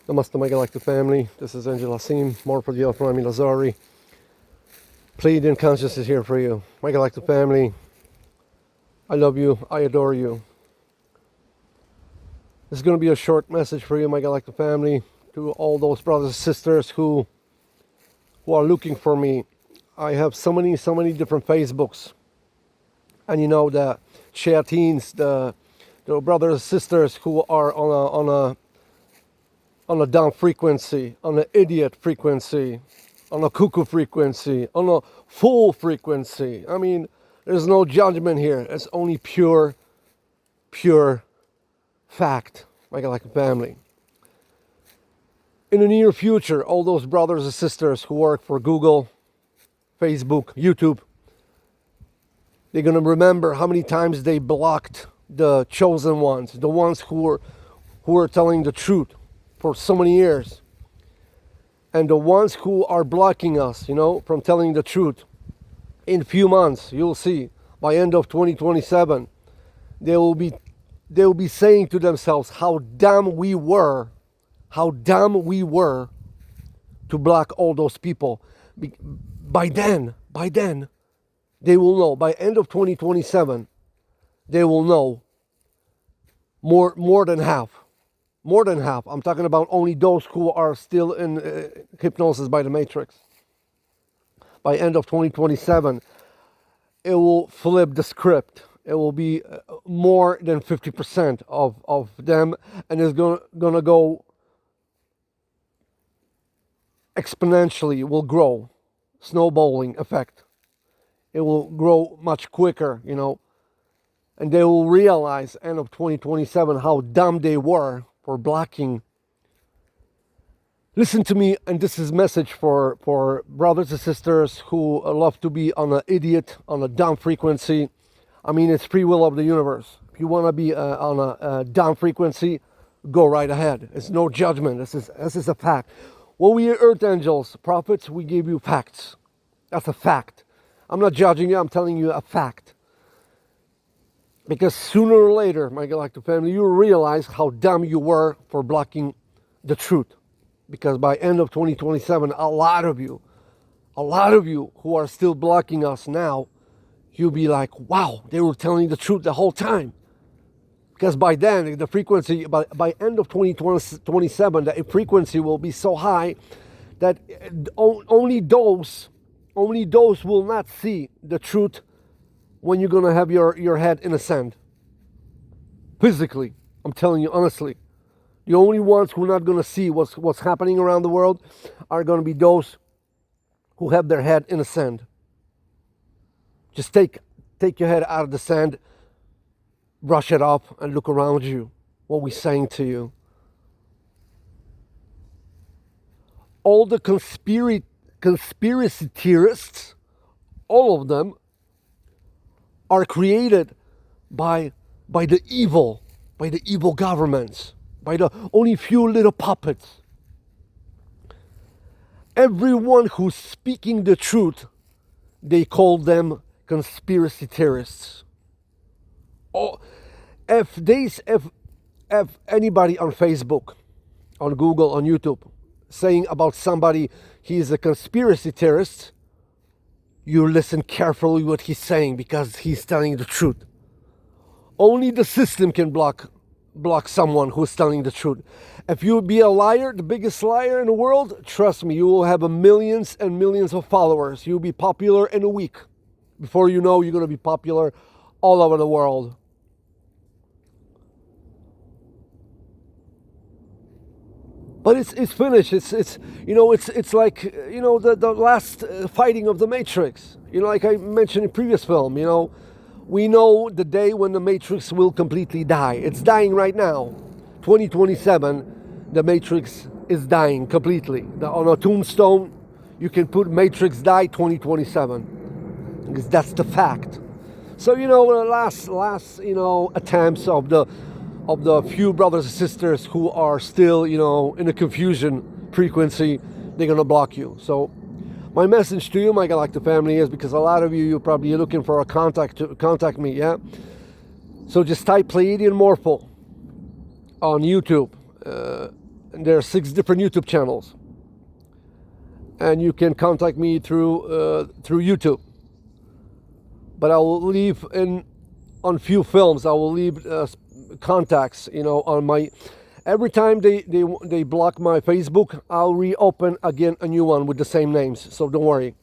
Namaste, my galactic family. This is Angel Hassim, Mohrephoh from Militery. Pleiadian consciousness is here for you. My galactic family, I love you, I adore you. This is going to be a short message for you, my galactic family, to all those brothers and sisters who are looking for me. I have so many different Facebooks. And you know, the Shayateens, the brothers and sisters who are on a down frequency, on an idiot frequency, on a cuckoo frequency, on a fool frequency. I mean, there's no judgment here. It's only pure fact, my galactic family. In the near future, all those brothers and sisters who work for Google, Facebook, YouTube, they're going to remember how many times they blocked the chosen ones, the ones who are telling the truth for so many years. And the ones who are blocking us, from telling the truth, in a few months, you'll see, by end of 2027, they will be saying to themselves how dumb we were to block all those people. By then, they will know. By end of 2027, they will know more than half. More than half. I'm talking about only those who are still in hypnosis by the Matrix. By end of 2027, it will flip the script. It will be more than 50% of them, and it's gonna go exponentially. It will grow, snowballing effect. It will grow much quicker, and they will realize end of 2027 how dumb they were for blocking. Listen to me, and this is a message for brothers and sisters who love to be on an idiot, on a dumb frequency. I mean, it's free will of the universe. If you want to be on a dumb frequency, go right ahead. It's no judgment. This is a fact. When we are earth angels, prophets, we give you facts. That's a fact. I'm not judging you. I'm telling you a fact. Because sooner or later, my galactic family, you realize how dumb you were for blocking the truth. Because by end of 2027, a lot of you who are still blocking us now, you'll be like, wow, they were telling the truth the whole time. Because by then, the frequency, by end of 2027, the frequency will be so high that only those will not see the truth when you're going to have your head in the sand. Physically, I'm telling you honestly. The only ones who are not going to see what's happening around the world are going to be those who have their head in the sand. Just take your head out of the sand, brush it off, and look around you. What we're saying to you. All the conspiracy theorists, all of them, are created by the evil governments, by the only few little puppets. Everyone who's speaking the truth, they call them conspiracy theorists. Oh, if anybody on Facebook, on Google, on YouTube, saying about somebody he's a conspiracy theorist, you listen carefully what he's saying, because he's telling the truth. Only the system can block someone who's telling the truth. If you be a liar, the biggest liar in the world, trust me, you will have millions and millions of followers. You'll be popular in a week. Before you know, you're going to be popular all over the world. But it's finished. It's like the last fighting of the Matrix. Like I mentioned in previous film. We know the day when the Matrix will completely die. It's dying right now. 2027, the Matrix is dying completely. On a tombstone, you can put Matrix die 2027, because that's the fact. So the last attempts of the few brothers and sisters who are still, in a confusion frequency, they're going to block you. So my message to you, my galactic family, is, because a lot of you're probably looking for a contact to contact me, yeah? So just type Pleiadian Mohrephoh on YouTube. and there are 6 different YouTube channels, and you can contact me through YouTube. But I will leave on few films. I will leave contacts, on my. Every time they block my Facebook, I'll reopen again a new one with the same names. So don't worry.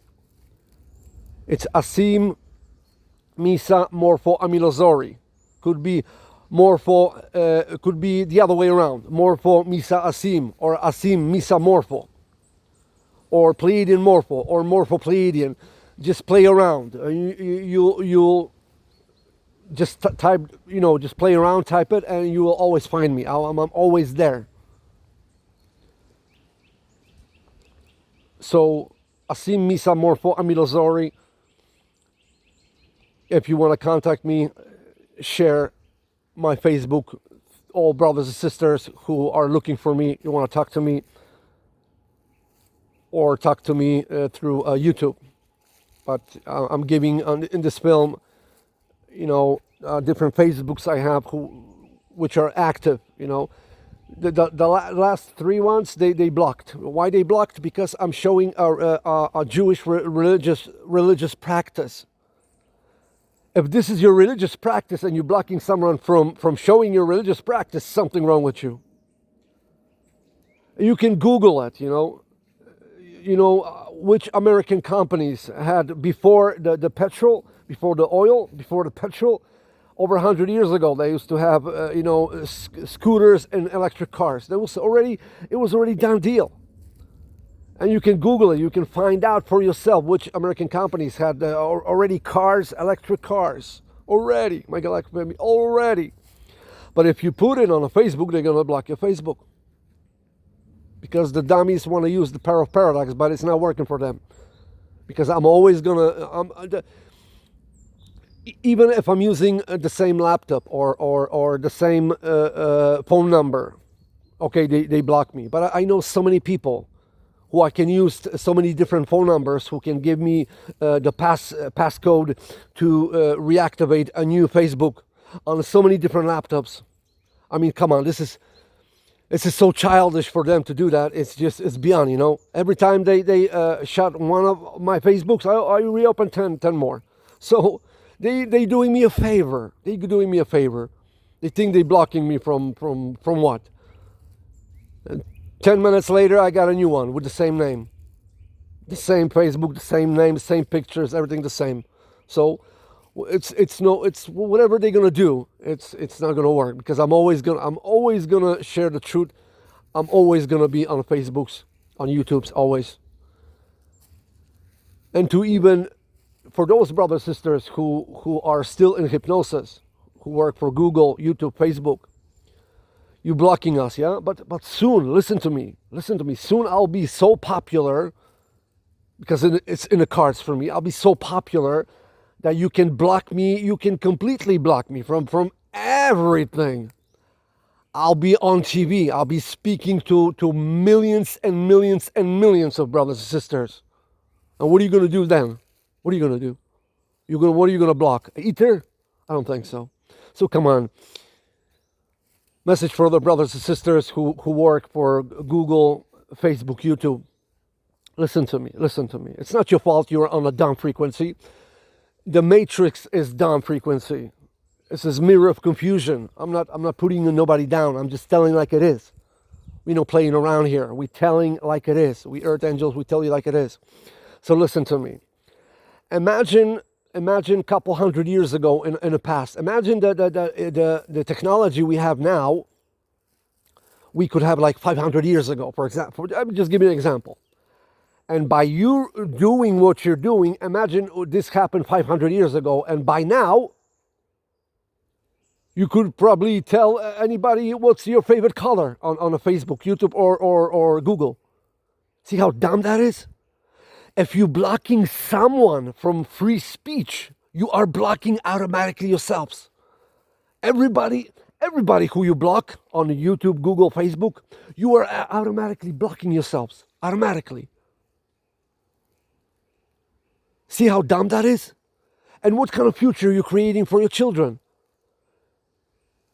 It's Asim Misa Mohrephoh Amilazori. Could be Mohrephoh. Could be the other way around. Mohrephoh Misa Asim, or Asim Misa Mohrephoh, or Pleiadian Mohrephoh, or Mohrephoh Pleiadian. Just play around. You'll just type, just play around, type it, and you will always find me. I'm always there. So, Asim Misa Mohrephoh Amilazori. If you want to contact me, share my Facebook. All brothers and sisters who are looking for me, you want to talk to me, or talk to me through YouTube. But I'm giving in this film, different Facebooks I have which are active. The last 3 ones they blocked. Why they blocked? Because I'm showing a Jewish religious practice. If this is your religious practice and you're blocking someone from showing your religious practice, something wrong with you. You can Google it. Which American companies had before the petrol, before the oil, before the petrol. Over 100 years ago, they used to have, scooters and electric cars. It was already done deal. And you can Google it. You can find out for yourself which American companies had already cars, electric cars. Already. My God, already. But if you put it on a Facebook, they're going to block your Facebook. Because the dummies want to use the power of paradox, but it's not working for them. Because I'm always going to... even if I'm using the same laptop or the same phone number, okay, they block me. But I know so many people who I can use so many different phone numbers who can give me the passcode to reactivate a new Facebook on so many different laptops. I mean, come on, this is so childish for them to do that. It's beyond, Every time they shut one of my Facebooks, I reopen 10 more. So they doing me a favor. They doing me a favor. They think they blocking me from what? And 10 minutes later, I got a new one with the same name. The same Facebook, the same name, the same pictures, everything the same. So it's whatever they're gonna do, it's not gonna work, because I'm always gonna share the truth. I'm always gonna be on Facebooks, on YouTubes, always. And to even for those brothers sisters who are still in hypnosis, who work for Google, YouTube, Facebook, you blocking us, yeah? But soon, listen to me. Soon I'll be so popular, because it's in the cards for me. I'll be so popular that you can block me. You can completely block me from everything. I'll be on TV. I'll be speaking to millions and millions and millions of brothers and sisters. And what are you going to do then? What are you going to do? What are you going to block? Ether? I don't think so. So come on. Message for the brothers and sisters who work for Google, Facebook, YouTube. Listen to me. It's not your fault you're on a down frequency. The matrix is down frequency. This is mirror of confusion. I'm not putting nobody down. I'm just telling like it is. We no playing around here. We telling like it is. We earth angels, we tell you like it is. So listen to me. Imagine a couple hundred years ago in the past. Imagine the technology we have now. We could have like 500 years ago, for example. Just give me an example. And by you doing what you're doing, imagine this happened 500 years ago, and by now, you could probably tell anybody what's your favorite color on a Facebook, YouTube, or Google. See how dumb that is? If you're blocking someone from free speech, you are blocking automatically yourselves. Everybody who you block on YouTube, Google, Facebook, you are automatically blocking yourselves. Automatically. See how dumb that is? And what kind of future are you creating for your children?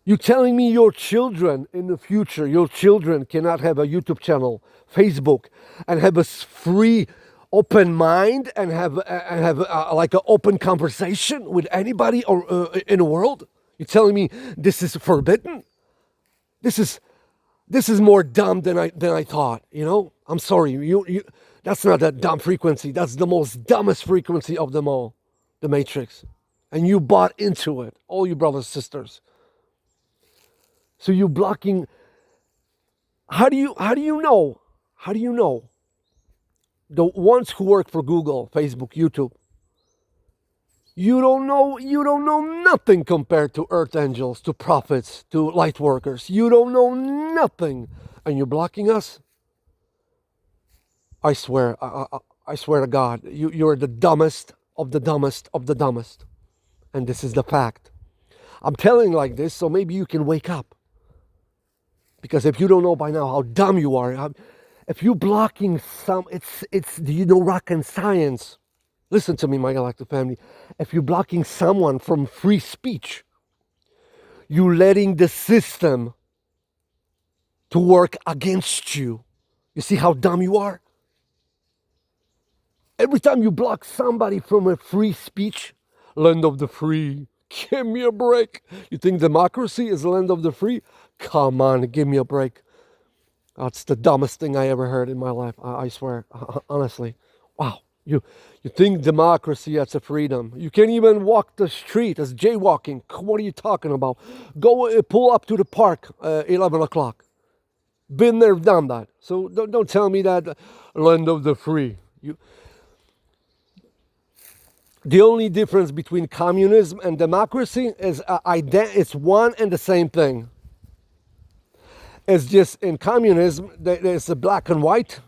You telling me your children in the future, your children cannot have a YouTube channel, Facebook, and have a free, open mind and have like an open conversation with anybody or in the world? You telling me this is forbidden? This is more dumb than I thought. You know, I'm sorry. You that's not a dumb frequency. That's the most dumbest frequency of them all, the Matrix, and you bought into it, all you brothers sisters. So you blocking. How do you know? How do you know? The ones who work for Google, Facebook, YouTube. You don't know nothing compared to earth angels, to prophets, to light workers. You don't know nothing. And you're blocking us? I swear, I swear to God, you're the dumbest of the dumbest of the dumbest. And this is the fact. I'm telling like this so maybe you can wake up. Because if you don't know by now how dumb you are, if you're blocking it's do you know rock and science? Listen to me, my galactic family. If you're blocking someone from free speech, you're letting the system to work against you. You see how dumb you are? Every time you block somebody from a free speech, land of the free, give me a break. You think democracy is the land of the free? Come on, give me a break. That's the dumbest thing I ever heard in my life. I swear, honestly. Wow. You think democracy, that's a freedom. You can't even walk the street as jaywalking. What are you talking about? Go pull up to the park 11 o'clock. Been there, done that. So don't tell me that land of the free. The only difference between communism and democracy is it's one and the same thing. It's just in communism, there's a black and white.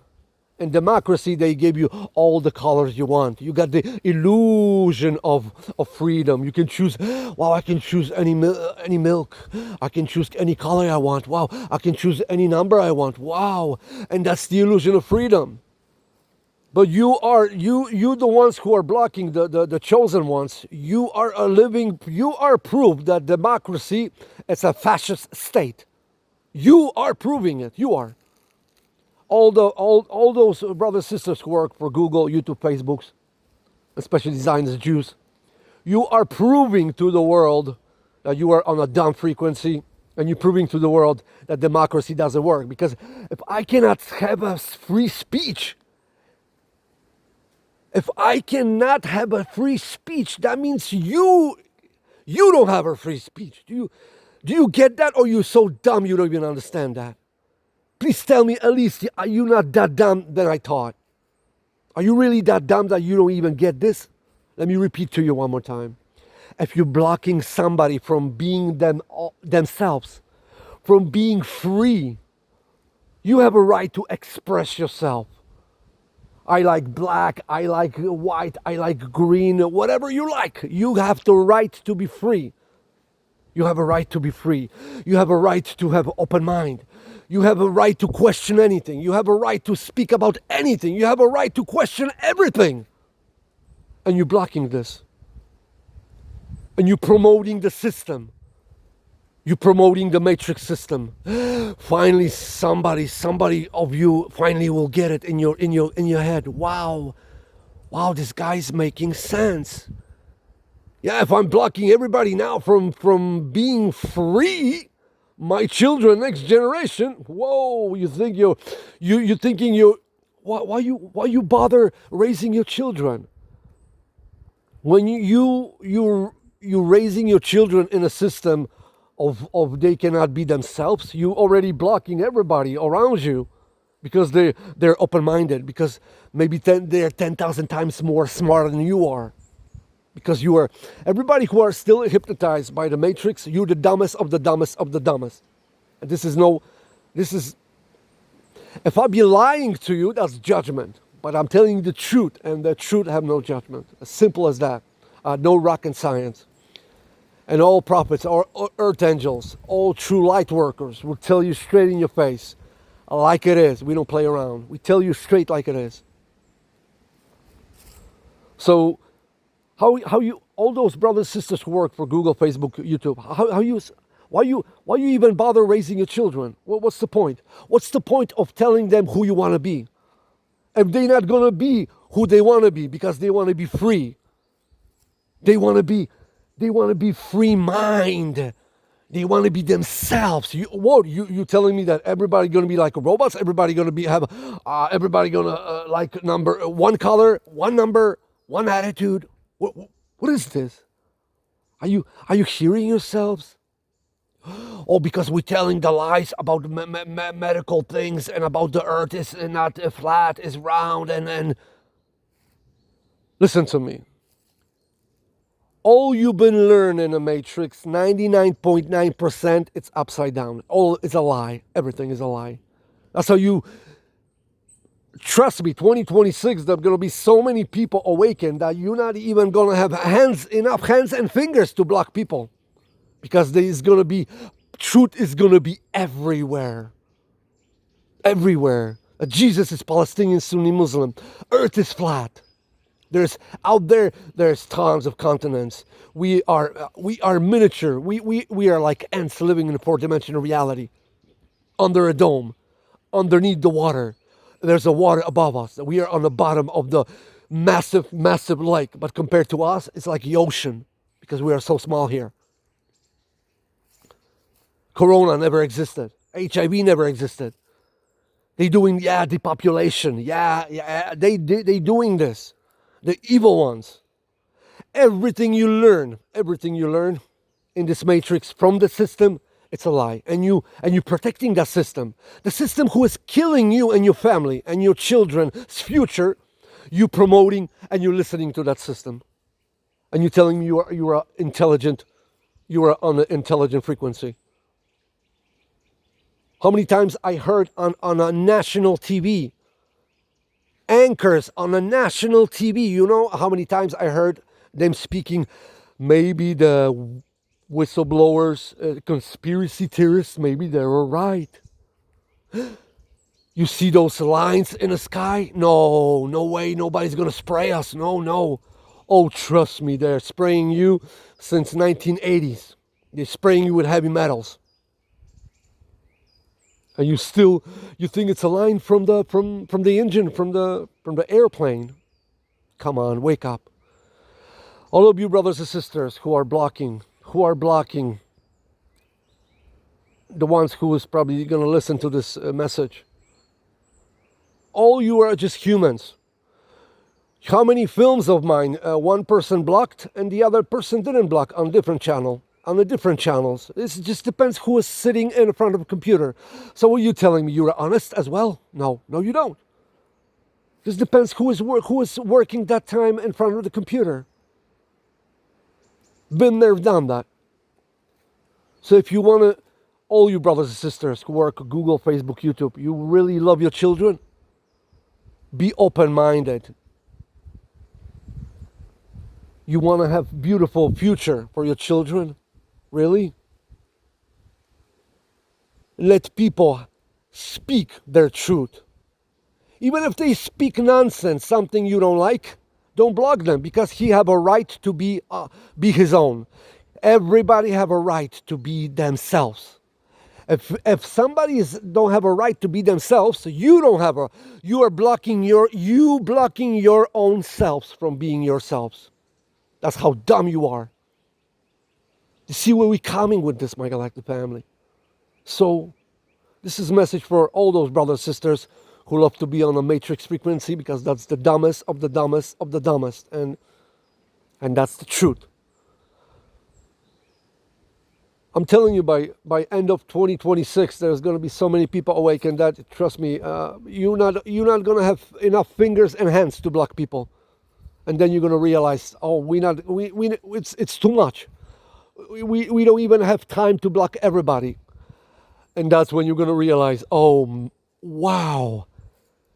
In democracy, they give you all the colors you want. You got the illusion of freedom. You can choose, wow, I can choose any milk. I can choose any color I want. Wow, I can choose any number I want. Wow, and that's the illusion of freedom. But you the ones who are blocking the chosen ones. You are proof that democracy is a fascist state. You are proving it. You are. All those brothers sisters who work for Google, YouTube, Facebooks, especially Zionist Jews, you are proving to the world that you are on a dumb frequency, and you're proving to the world that democracy doesn't work. Because if I cannot have a free speech, that means you don't have a free speech. Do you get that, or you're so dumb you don't even understand that? Please tell me, at least, are you not that dumb than I thought? Are you really that dumb that you don't even get this? Let me repeat to you one more time. If you're blocking somebody from being themselves, from being free, you have a right to express yourself. I like black, I like white, I like green, whatever you like. You have the right to be free. You have a right to be free. You have a right to have an open mind. You have a right to question anything. You have a right to speak about anything. You have a right to question everything. And you're blocking this. And you're promoting the system. You're promoting the matrix system. Finally, somebody of you finally will get it in your head. Wow, this guy's making sense. Yeah, if I'm blocking everybody now from being free, my children, next generation. Whoa, you think you're thinking why you bother raising your children? When you're raising your children in a system of they cannot be themselves, you already blocking everybody around you because they're open-minded, because maybe they're 10,000 times more smarter than you are. Because you are, everybody who are still hypnotized by the matrix, you're the dumbest of the dumbest of the dumbest. And if I be lying to you, that's judgment. But I'm telling you the truth, and the truth have no judgment. As simple as that. No rocket science. And all prophets, or earth angels, all true light workers will tell you straight in your face, like it is. We don't play around. We tell you straight like it is. So, how you all those brothers sisters who work for Google, Facebook, YouTube, Why you even bother raising your children? What's the point? What's the point of telling them who you want to be if they're not gonna be who they want to be because they want to be free? They want to be free mind. They want to be themselves. You telling me that everybody gonna be like robots? Everybody gonna everybody gonna like number one color, one number, one attitude? What is this? Are you hearing yourselves? Oh, because we're telling the lies about medical things and about the earth is not flat, is round, and listen to me. All you've been learning in the Matrix, 99.9%, it's upside down. All is a lie. Everything is a lie. That's how you, trust me, 2026, there are going to be so many people awakened that you're not even going to have enough hands and fingers to block people. Because there is going to be, truth is going to be everywhere. Everywhere. Jesus is Palestinian, Sunni, Muslim. Earth is flat. There's tons of continents. We are miniature. We are like ants living in a four-dimensional reality. Under a dome, underneath the water. There's a water above us. We are on the bottom of the massive, massive lake. But compared to us, it's like the ocean because we are so small here. Corona never existed. HIV never existed. They doing depopulation. They doing this. The evil ones. Everything you learn in this matrix from the system, it's a lie. And you protecting that system. The system who is killing you and your family and your children's future, you promoting and you listening to that system. And you telling me you are intelligent, you are on an intelligent frequency. How many times I heard on a national TV, anchors on a national TV, you know how many times I heard them speaking, maybe the whistleblowers, conspiracy theorists, maybe they were right. You see those lines in the sky? No way, nobody's gonna spray us, no. Oh, trust me, they're spraying you since 1980s. They're spraying you with heavy metals. And you think it's a line from the engine, from the airplane. Come on, wake up. All of you brothers and sisters who are blocking the ones who is probably going to listen to this message. All you are just humans. How many films of mine one person blocked and the other person didn't block on different channel? On the different channels. It just depends who is sitting in front of a computer. So are you telling me you're honest as well? No, you don't. Just depends who is working that time in front of the computer. Been there, done that. So if you want to, all you brothers and sisters who work Google, Facebook, YouTube, you really love your children, be open-minded. You want to have beautiful future for your children? Really? Let people speak their truth. Even if they speak nonsense, something you don't like, don't block them because he have a right to be his own. Everybody have a right to be themselves. If somebody don't have a right to be themselves, you are blocking your own selves from being yourselves. That's how dumb you are. You see where we're coming with this, my galactic family. So, this is a message for all those brothers and sisters who love to be on a matrix frequency because that's the dumbest of the dumbest of the dumbest. And that's the truth. I'm telling you, by end of 2026, there's going to be so many people awakened that, trust me, you're not going to have enough fingers and hands to block people. And then you're going to realize, it's too much. We don't even have time to block everybody. And that's when you're going to realize, oh, wow,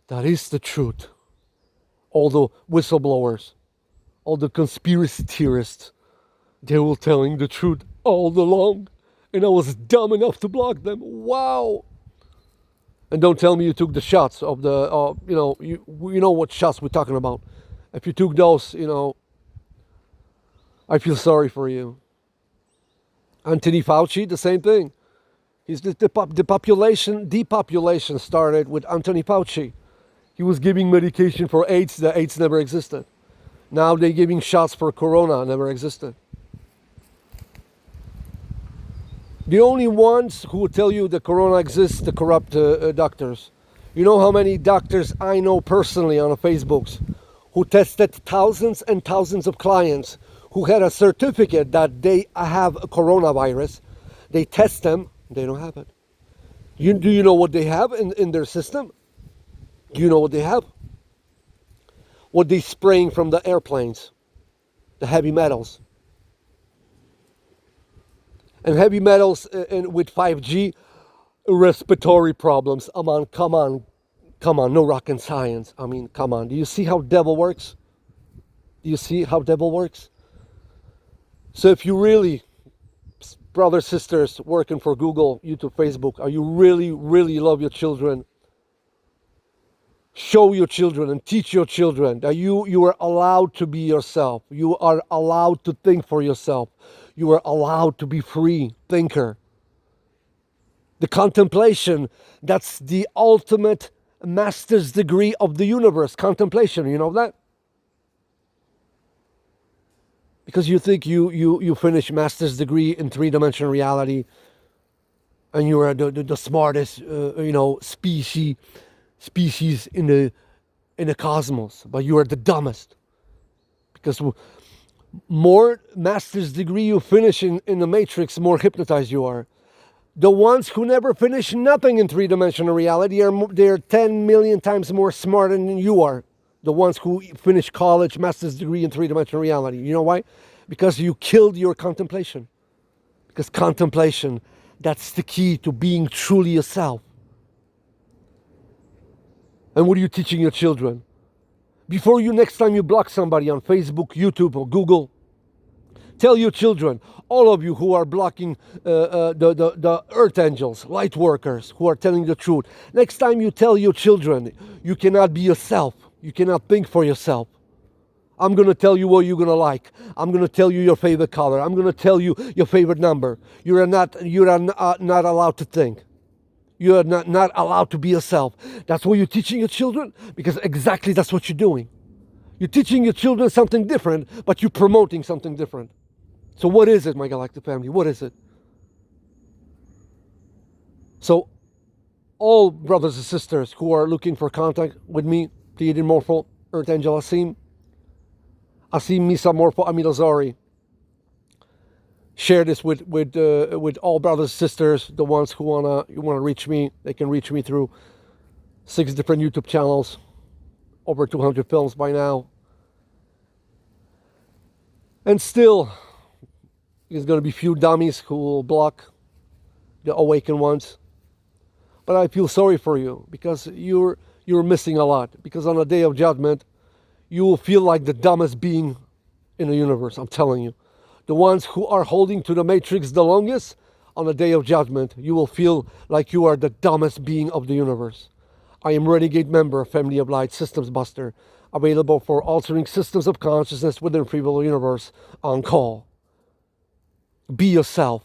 that is the truth. All the whistleblowers, all the conspiracy theorists, they were telling the truth all along. And I was dumb enough to block them. Wow. And don't tell me you took the shots of the, you know what shots we're talking about. If you took those, I feel sorry for you. Anthony Fauci, the same thing. He's the depopulation started with Anthony Fauci. He was giving medication for AIDS. The AIDS never existed. Now they're giving shots for corona, never existed. The only ones who will tell you that corona exists, the corrupt doctors. You know how many doctors I know personally on the Facebooks who tested thousands and thousands of clients who had a certificate that they have a coronavirus. They test them, they don't have it. Do you know what they have in their system? Do you know what they have? What they spraying from the airplanes, the heavy metals. And heavy metals with 5G, respiratory problems. Come on, no rocket science. I mean, come on. Do you see how devil works? Do you see how devil works? So if you really, brothers, sisters, working for Google, YouTube, Facebook, are you really, really love your children? Show your children and teach your children that you are allowed to be yourself. You are allowed to think for yourself. You are allowed to be free thinker. The contemplation, that's the ultimate master's degree of the universe. Contemplation, you know that? Because you think you finish master's degree in three-dimensional reality and you are the smartest species in the cosmos, but you are the dumbest. Because more master's degree you finish in the matrix, more hypnotized you are. The ones who never finish nothing in three-dimensional reality they're 10 million times more smarter than you are. The ones who finish college, master's degree in three-dimensional reality. You know why? Because you killed your contemplation. Because contemplation, that's the key to being truly yourself. And what are you teaching your children? Before next time you block somebody on Facebook, YouTube, or Google, tell your children, all of you who are blocking the earth angels, light workers, who are telling the truth, next time you tell your children, you cannot be yourself. You cannot think for yourself. I'm going to tell you what you're going to like. I'm going to tell you your favorite color. I'm going to tell you your favorite number. You are not allowed to think. You are not allowed to be yourself. That's what you're teaching your children, because exactly that's what you're doing. You're teaching your children something different, but you're promoting something different. So what is it, my galactic family? What is it? So all brothers and sisters who are looking for contact with me, Pleiadian Mohrephoh, Earth Angel Asim Misa Mohrephoh Amilazari. Share this with all brothers and sisters. The ones who wanna reach me, they can reach me through 6 different YouTube channels, over 200 films by now. And still, there's gonna be few dummies who will block the awakened ones. But I feel sorry for you, because you're missing a lot. Because on the day of judgment, you will feel like the dumbest being in the universe. I'm telling you. The ones who are holding to the matrix the longest, on the day of judgment, you will feel like you are the dumbest being of the universe. I am Renegade member, Family of Light, Systems Buster, available for altering systems of consciousness within Free Will Universe, on call. Be yourself.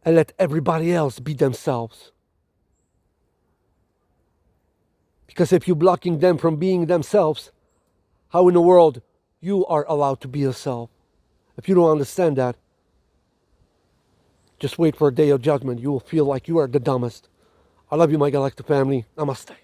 And let everybody else be themselves. Because if you're blocking them from being themselves, how in the world you are allowed to be yourself? If you don't understand that, just wait for a day of judgment. You will feel like you are the dumbest. I love you, my galactic family. Namaste.